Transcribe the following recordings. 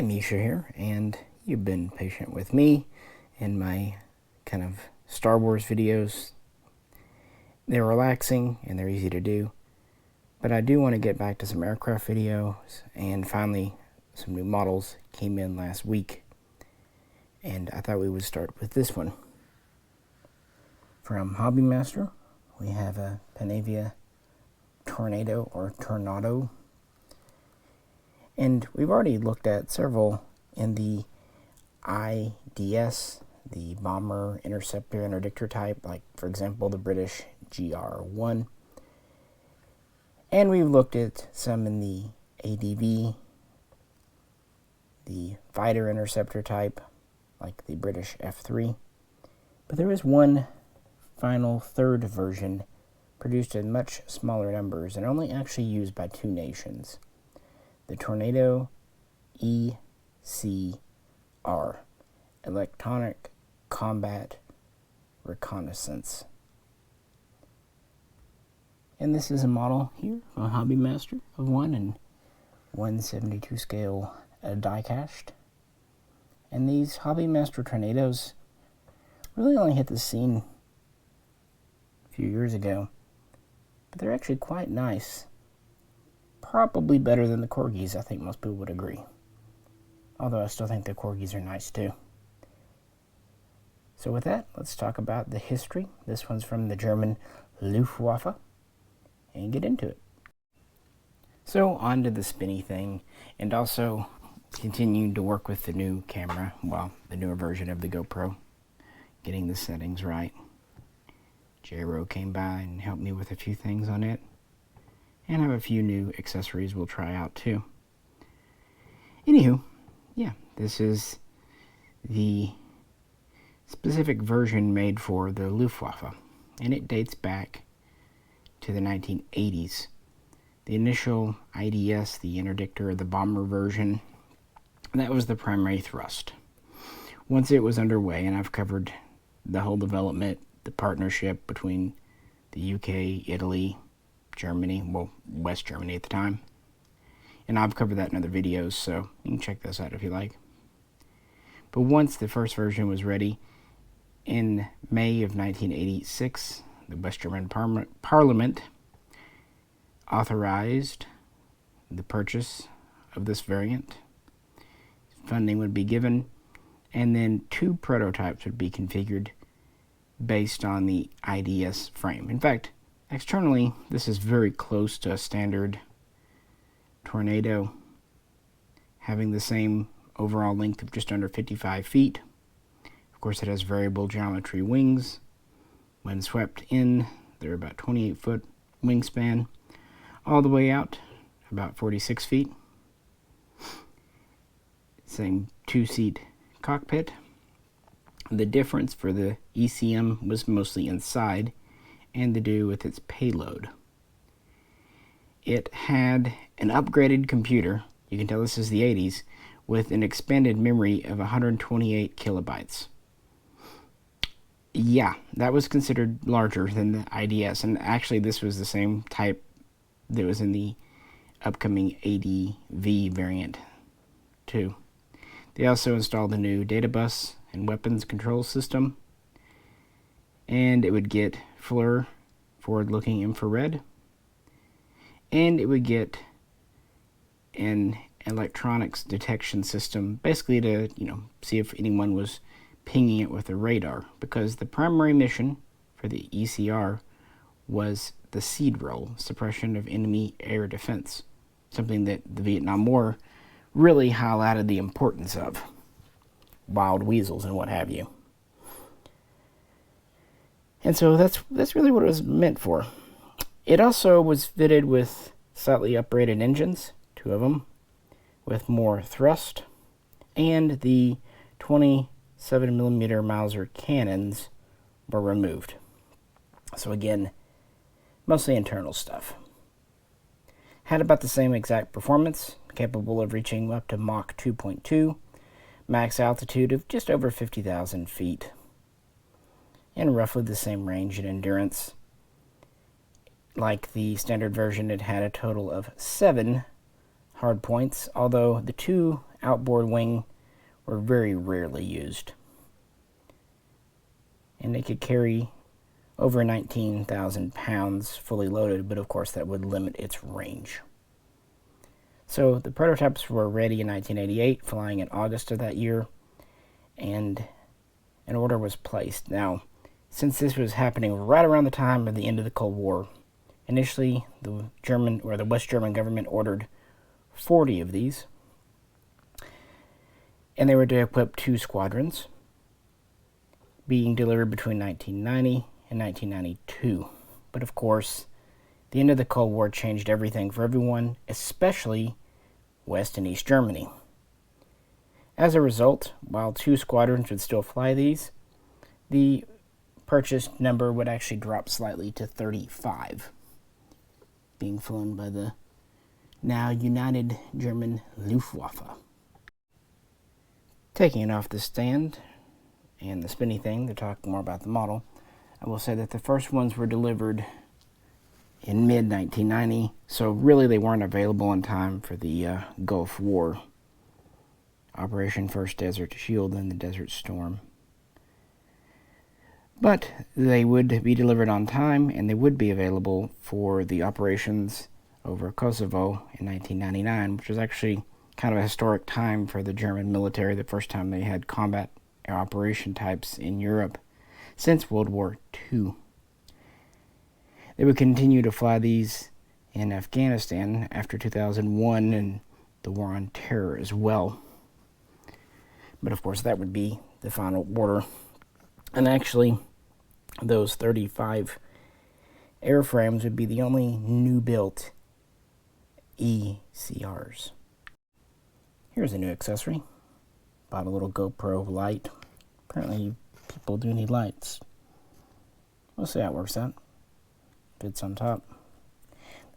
Hi, Misha here, and you've been patient with me in my kind of Star Wars videos. They're relaxing and they're easy to do, but I do want to get back to some aircraft videos, and finally some new models came in last week, and I thought we would start with this one. From Hobbymaster, we have a Panavia Tornado or Tornado. And we've already looked at several in the IDS, the bomber, interceptor, interdictor type, like, for example, the British GR1. And we've looked at some in the ADV, the fighter interceptor type, like the British F3. But there is one final third version produced in much smaller numbers and only actually used by two nations. The Tornado ECR, Electronic Combat Reconnaissance. And this is a model here from Hobbymaster of one in 1/72 scale diecast. And these Hobbymaster Tornadoes really only hit the scene a few years ago, but they're actually quite nice. Probably better than the Corgis, I think most people would agree. Although I still think the Corgis are nice too. So with that, let's talk about the history. This one's from the German Luftwaffe, and get into it. So on to the spinny thing, and also continuing to work with the new camera, well, the newer version of the GoPro, getting the settings right. J-Ro came by and helped me with a few things on it. And I have a few new accessories we'll try out too. Anywho, yeah, this is the specific version made for the Luftwaffe, and it dates back to the 1980s. The initial IDS, the interdictor, or the bomber version, that was the primary thrust. Once it was underway, and I've covered the whole development, the partnership between the UK, Italy, Germany, well, West Germany at the time. And I've covered that in other videos, so you can check those out if you like. But once the first version was ready, in May of 1986, the West German Parliament authorized the purchase of this variant. Funding would be given, and then two prototypes would be configured based on the IDS frame. In fact, externally, this is very close to a standard Tornado, having the same overall length of just under 55 feet. Of course, it has variable geometry wings. When swept in, they're about 28-foot wingspan, all the way out about 46 feet. Same two-seat cockpit. The difference for the ECM was mostly inside, and to do with its payload. It had an upgraded computer, you can tell this is the 80s, with an expanded memory of 128 kilobytes. Yeah, that was considered larger than the IDS, and actually this was the same type that was in the upcoming ADV variant too. They also installed a new data bus and weapons control system, and it would get FLIR, forward-looking infrared, and it would get an electronics detection system, basically to, see if anyone was pinging it with a radar, because the primary mission for the ECR was the SEAD role, suppression of enemy air defense, something that the Vietnam War really highlighted the importance of, wild weasels and what have you. And so that's really what it was meant for. It also was fitted with slightly upgraded engines, two of them, with more thrust, and the 27mm Mauser cannons were removed. So again, mostly internal stuff. Had about the same exact performance, capable of reaching up to Mach 2.2, max altitude of just over 50,000 feet. And roughly the same range and endurance. Like the standard version, it had a total of 7 hard points, although the 2 outboard wing were very rarely used. And they could carry over 19,000 pounds fully loaded, but of course that would limit its range. So the prototypes were ready in 1988, flying in August of that year, and an order was placed. Now, since this was happening right around the time of the end of the Cold War, initially the West German government ordered 40 of these, and they were to equip 2 squadrons, being delivered between 1990 and 1992. But of course, the end of the Cold War changed everything for everyone, especially West and East Germany. As a result, while 2 squadrons would still fly these, the purchased number would actually drop slightly to 35, being flown by the now united German Luftwaffe. Taking it off the stand and the spinny thing to talk more about the model, I will say that the first ones were delivered in mid-1990, so really they weren't available in time for the Gulf War. Operation First Desert Shield and the Desert Storm. But they would be delivered on time, and they would be available for the operations over Kosovo in 1999, which was actually kind of a historic time for the German military, the first time they had combat operation types in Europe since World War II. They would continue to fly these in Afghanistan after 2001 and the War on Terror as well. But of course that would be the final order. And actually, those 35 airframes would be the only new-built ECRs. Here's a new accessory. Bought a little GoPro light. Apparently people do need lights. We'll see how it works out. Fits on top.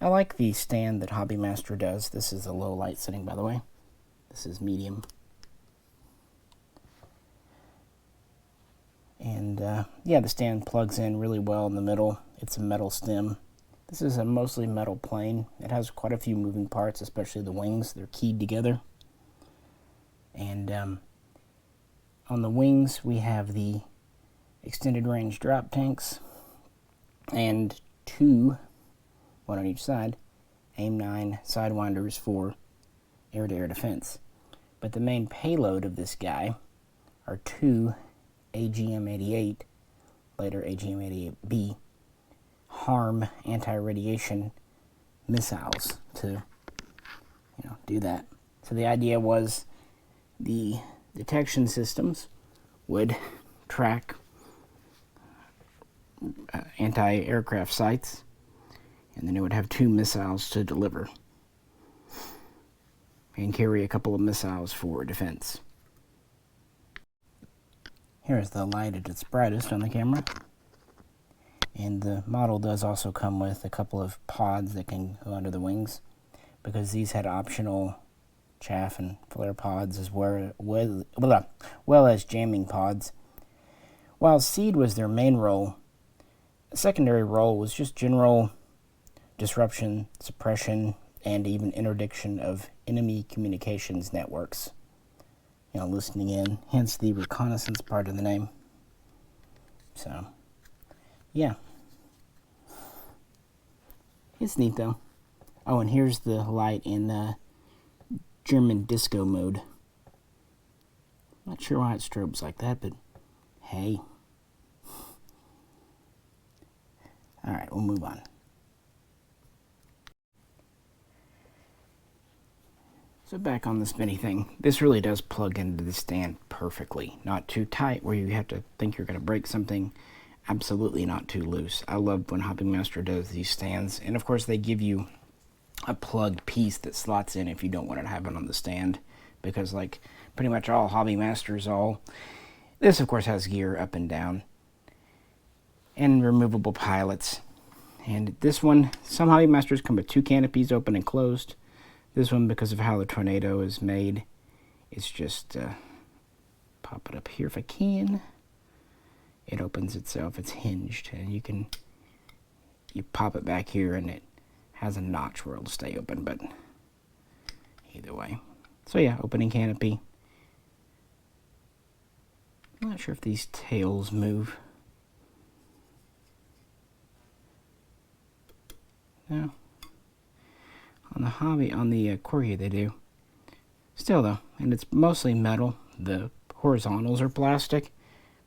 I like the stand that Hobbymaster does. This is a low light setting, by the way. This is medium. And yeah, the stand plugs in really well in the middle. It's a metal stem. This is a mostly metal plane. It has quite a few moving parts, especially the wings. They're keyed together. And on the wings, we have the extended range drop tanks and 2, one on each side, AIM-9 sidewinders for air-to-air defense. But the main payload of this guy are 2 AGM-88, later AGM-88B, HARM anti-radiation missiles to, do that. So the idea was the detection systems would track anti-aircraft sites, and then it would have 2 missiles to deliver and carry a couple of missiles for defense. Here's the light at its brightest on the camera. And the model does also come with a couple of pods that can go under the wings, because these had optional chaff and flare pods as well as jamming pods. While seed was their main role, a secondary role was just general disruption, suppression, and even interdiction of enemy communications networks. Listening in, hence the reconnaissance part of the name. So, yeah. It's neat though. Oh, and here's the light in German disco mode. Not sure why it strobes like that, but hey. Alright, we'll move on. So back on the spinny thing, this really does plug into the stand perfectly. Not too tight where you have to think you're going to break something. Absolutely not too loose. I love when Hobbymaster does these stands. And of course they give you a plugged piece that slots in if you don't want to have it on the stand. Because like pretty much all Hobbymasters, this of course has gear up and down. And removable pilots. And this one, some Hobbymasters come with 2 canopies open and closed. This one, because of how the Tornado is made, it's just, pop it up here if I can. It opens itself, it's hinged, and you pop it back here and it has a notch where it'll stay open, but either way. So yeah, opening canopy. I'm not sure if these tails move. No. On the hobby, on the Corgi they do. Still though, and it's mostly metal. The horizontals are plastic,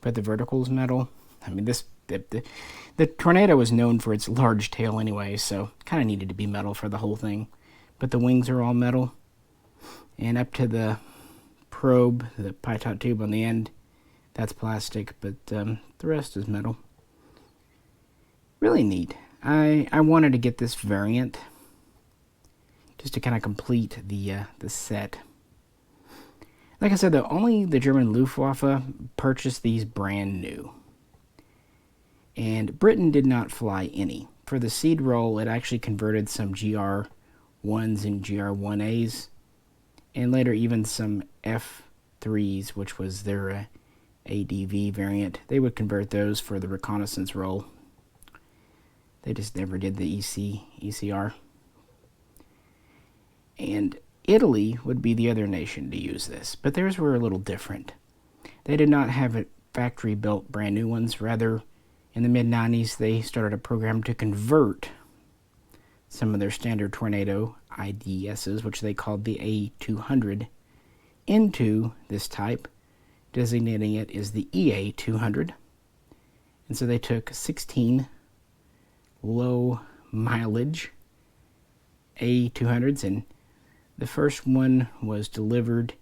but the vertical's metal. I mean, the Tornado was known for its large tail anyway, so kind of needed to be metal for the whole thing. But the wings are all metal, and up to the probe, the pitot tube on the end, that's plastic, but the rest is metal. Really neat. I wanted to get this variant just to kind of complete the set. Like I said, though, only the German Luftwaffe purchased these brand new. And Britain did not fly any. For the seed roll, it actually converted some GR1s and GR1As, and later even some F3s, which was their ADV variant. They would convert those for the reconnaissance roll. They just never did the ECR. And Italy would be the other nation to use this, but theirs were a little different. They did not have it factory-built brand new ones. Rather, in the mid-90s, they started a program to convert some of their standard Tornado IDSs, which they called the A200, into this type, designating it as the EA200. And so they took 16 low mileage A200s, and the first one was delivered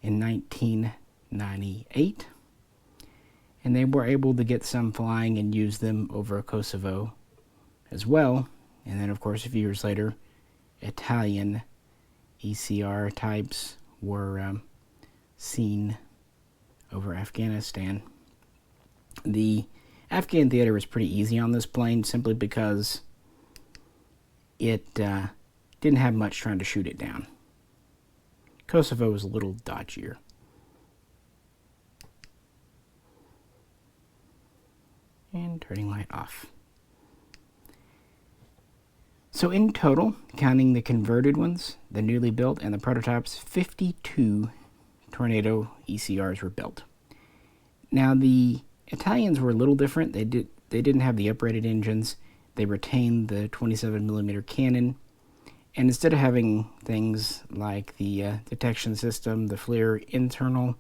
in 1998, and they were able to get some flying and use them over Kosovo as well. And then, of course, a few years later, Italian ECR types were seen over Afghanistan. The Afghan theater was pretty easy on this plane simply because it didn't have much trying to shoot it down. Kosovo was a little dodgier. And turning light off. So in total, counting the converted ones, the newly built, and the prototypes, 52 Tornado ECRs were built. Now the Italians were a little different. They didn't have the uprated engines. They retained the 27mm cannon. And instead of having things like the detection system, the FLIR internal,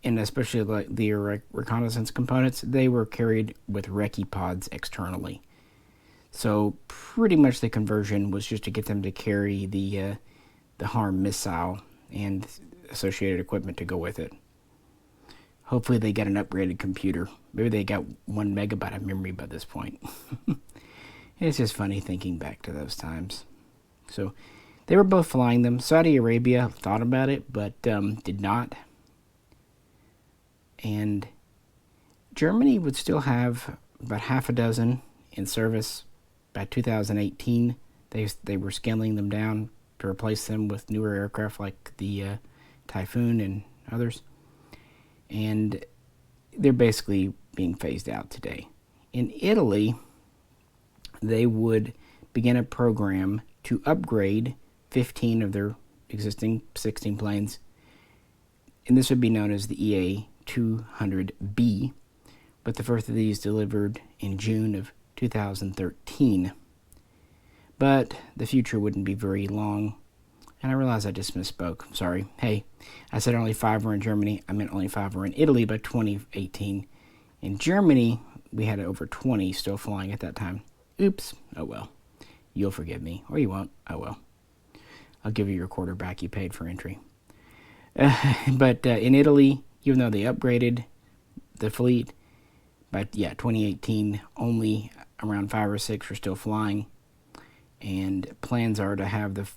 and especially like the reconnaissance components, they were carried with recce pods externally. So pretty much the conversion was just to get them to carry the HARM missile and associated equipment to go with it. Hopefully they got an upgraded computer. Maybe they got 1 megabyte of memory by this point. It's just funny thinking back to those times. So they were both flying them. Saudi Arabia thought about it, but did not. And Germany would still have about half a dozen in service by 2018. They were scaling them down to replace them with newer aircraft like the Typhoon and others. And they're basically being phased out today. In Italy, they would begin a program to upgrade 15 of their existing 16 planes, and this would be known as the EA200B, but the first of these delivered in June of 2013. But the future wouldn't be very long, and I realize I just misspoke. Sorry. Hey, I said only 5 were in Germany. I meant only 5 were in Italy by 2018. In Germany, we had over 20 still flying at that time. Oops. Oh well. You'll forgive me, or you won't. Oh well. I'll give you your quarter back you paid for entry. But in Italy, even though they upgraded the fleet, but yeah, 2018, only around 5 or 6 were still flying. And plans are to have the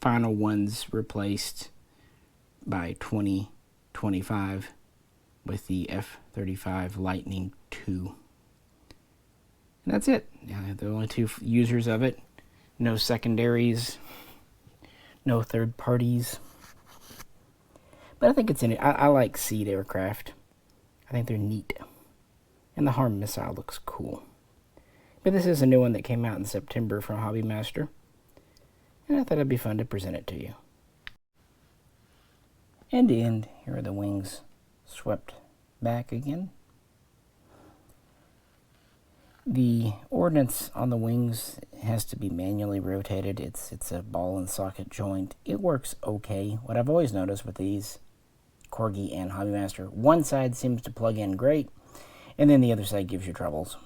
final ones replaced by 2025 with the F-35 Lightning II. And that's it. Yeah, the only 2 users of it. No secondaries. No third parties. But I think it's in it. I like seed aircraft. I think they're neat. And the HARM missile looks cool. But this is a new one that came out in September from Hobby Master. And I thought it'd be fun to present it to you. End to end, here are the wings swept back again. The ordnance on the wings has to be manually rotated. It's a ball and socket joint. It works okay. What I've always noticed with these Corgi and Hobbymaster, one side seems to plug in great, and then the other side gives you troubles.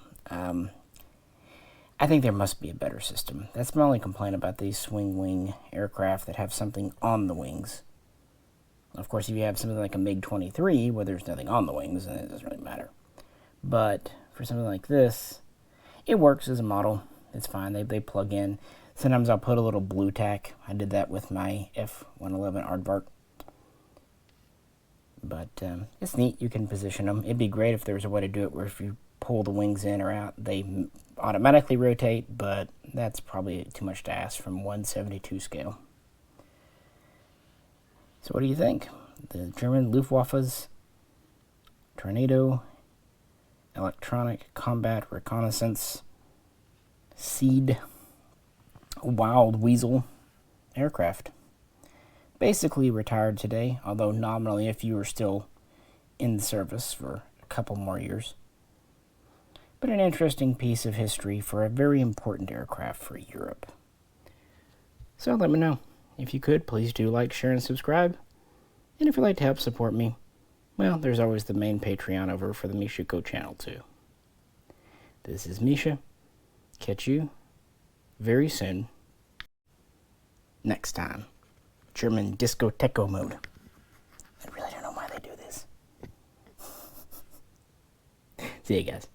I think there must be a better system. That's my only complaint about these swing wing aircraft that have something on the wings. Of course, if you have something like a MiG-23 where there's nothing on the wings, then it doesn't really matter. But for something like this, it works as a model. It's fine. They plug in. Sometimes I'll put a little blue tack. I did that with my F-111 Aardvark. But it's neat. You can position them. It'd be great if there was a way to do it where if you pull the wings in or out, they automatically rotate, but that's probably too much to ask from 1/72 scale. So what do you think? The German Luftwaffe's Tornado Electronic Combat Reconnaissance Seed Wild Weasel aircraft. Basically retired today, although nominally if you were still in service for a couple more years. But an interesting piece of history for a very important aircraft for Europe. So let me know. If you could, please do like, share, and subscribe. And if you'd like to help support me, well, there's always the main Patreon over for the Mishaco channel too. This is Misha. Catch you very soon. Next time. German discoteco mode. I really don't know why they do this. See you guys.